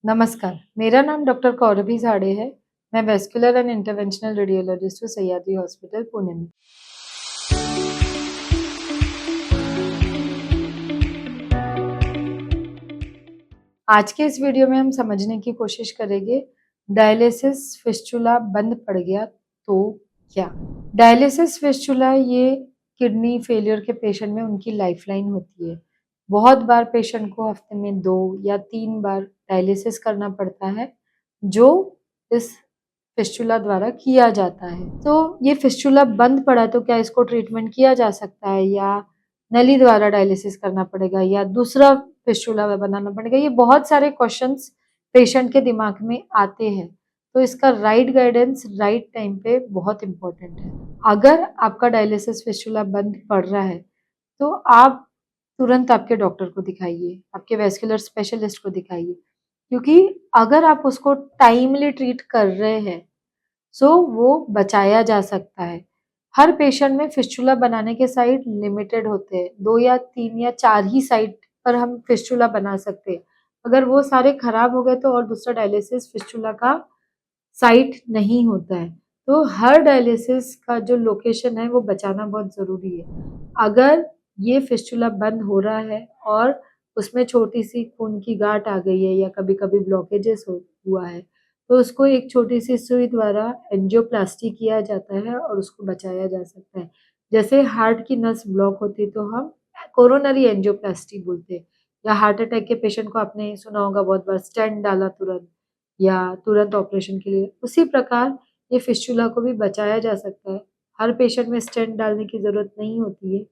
नमस्कार, मेरा नाम डॉक्टर कौरभी झाड़े है। मैं वेस्कुलर एंड इंटरवेंशनल रेडियोलॉजिस्ट हूँ सह्याद्री हॉस्पिटल पुणे में। आज के इस वीडियो में हम समझने की कोशिश करेंगे डायलिसिस फिस्टुला बंद पड़ गया तो क्या? डायलिसिस फिस्टुला ये किडनी फेलियर के पेशेंट में उनकी लाइफलाइन होती है। बहुत बार पेशेंट को हफ्ते में 2 या 3 बार डायलिसिस करना पड़ता है, जो इस फिस्टुला द्वारा किया जाता है। तो ये फिस्टुला बंद पड़ा तो क्या इसको ट्रीटमेंट किया जा सकता है या नली द्वारा डायलिसिस करना पड़ेगा या दूसरा फिस्टुला बनाना पड़ेगा? ये बहुत सारे क्वेश्चंस पेशेंट के दिमाग में आते हैं। तो इसका राइट गाइडेंस राइट टाइम पे बहुत इम्पोर्टेंट है। अगर आपका डायलिसिस फिस्टुला बंद पड़ रहा है, तो आप तुरंत आपके डॉक्टर को दिखाइए, आपके वैस्कुलर स्पेशलिस्ट को दिखाइए। क्योंकि अगर आप उसको टाइमली ट्रीट कर रहे हैं, सो वो बचाया जा सकता है। हर पेशेंट में फिस्टुला बनाने के साइट लिमिटेड होते हैं। 2 या 3 या 4 ही साइट पर हम फिस्टुला बना सकते हैं। अगर वो सारे खराब हो गए तो और दूसरा डायलिसिस फिस्टुला का साइट नहीं होता है। तो हर डायलिसिस का जो लोकेशन है वो बचाना बहुत ज़रूरी है। अगर ये फिस्टुला बंद हो रहा है और उसमें छोटी-सी खून की गाँठ आ गई है या कभी-कभी ब्लॉकेजेस हुआ है, तो उसको एक छोटी-सी सुई द्वारा एंजियोप्लास्टी किया जाता है और उसको बचाया जा सकता है। जैसे हार्ट की नस ब्लॉक होती है तो हम कोरोनरी एंजियोप्लास्टी बोलते हैं, या हार्ट अटैक के पेशेंट को आपने सुना होगा बहुत बार स्टेंट डाला तुरंत या तुरंत ऑपरेशन के लिए। उसी प्रकार ये फिस्टुला को भी बचाया जा सकता है। हर पेशेंट में स्टेंट डालने की ज़रूरत नहीं होती है।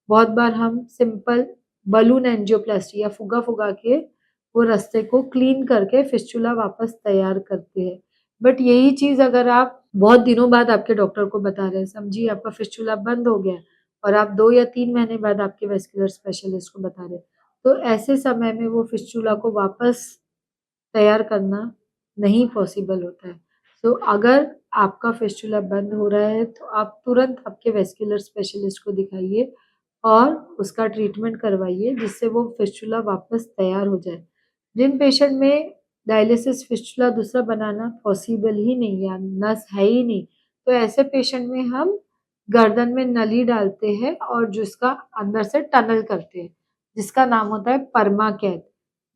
बहुत बार हम सिंपल बलून एंजियोप्लास्टी या फुगा-फुगा के वो रास्ते को क्लीन करके फिस्टुला वापस तैयार करते हैं। बट यही चीज़ अगर आप बहुत दिनों बाद आपके डॉक्टर को बता रहे हैं, समझिए आपका फिस्टुला बंद हो गया और आप 2 या 3 महीने बाद आपके वैस्कुलर स्पेशलिस्ट को बता रहे हैं, तो ऐसे समय में वो फिस्टुला को वापस तैयार करना नहीं पॉसिबल होता है। तो अगर आपका फिस्टुला बंद हो रहा है तो आप तुरंत आपके वैस्कुलर स्पेशलिस्ट को दिखाइए और उसका ट्रीटमेंट करवाइए जिससे वो फिस्टुला वापस तैयार हो जाए। जिन पेशेंट में डायलिसिस फिस्टुला दूसरा बनाना पॉसिबल ही नहीं है या नस है ही नहीं, तो ऐसे पेशेंट में हम गर्दन में नली डालते हैं और जिसका अंदर से टनल करते हैं, जिसका नाम होता है परमाकैथ।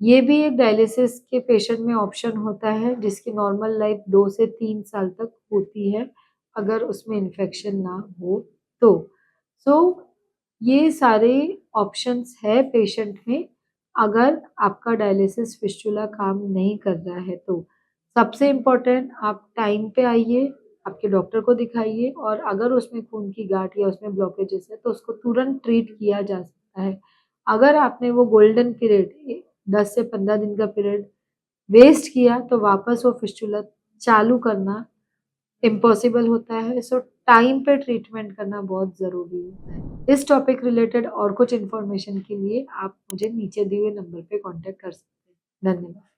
ये भी एक डायलिसिस के पेशेंट में ऑप्शन होता है जिसकी नॉर्मल लाइफ 2 से 3 साल तक होती है, अगर उसमें इन्फेक्शन ना हो तो। सो ये सारे ऑप्शंस है पेशेंट में, अगर आपका डायलिसिस फिस्टुला काम नहीं कर रहा है तो। सबसे इम्पोर्टेंट आप टाइम पे आइए, आपके डॉक्टर को दिखाइए और अगर उसमें खून की गाँठ या उसमें ब्लॉकेजेस है तो उसको तुरंत ट्रीट किया जा सकता है। अगर आपने वो गोल्डन पीरियड 10 से 15 दिन का पीरियड वेस्ट किया तो वापस वो फिस्टुला चालू करना इम्पॉसिबल होता है। सो टाइम पे ट्रीटमेंट करना बहुत ज़रूरी होता है। इस टॉपिक रिलेटेड और कुछ इन्फॉर्मेशन के लिए आप मुझे नीचे दिए हुए नंबर पे कॉन्टैक्ट कर सकते हैं। धन्यवाद।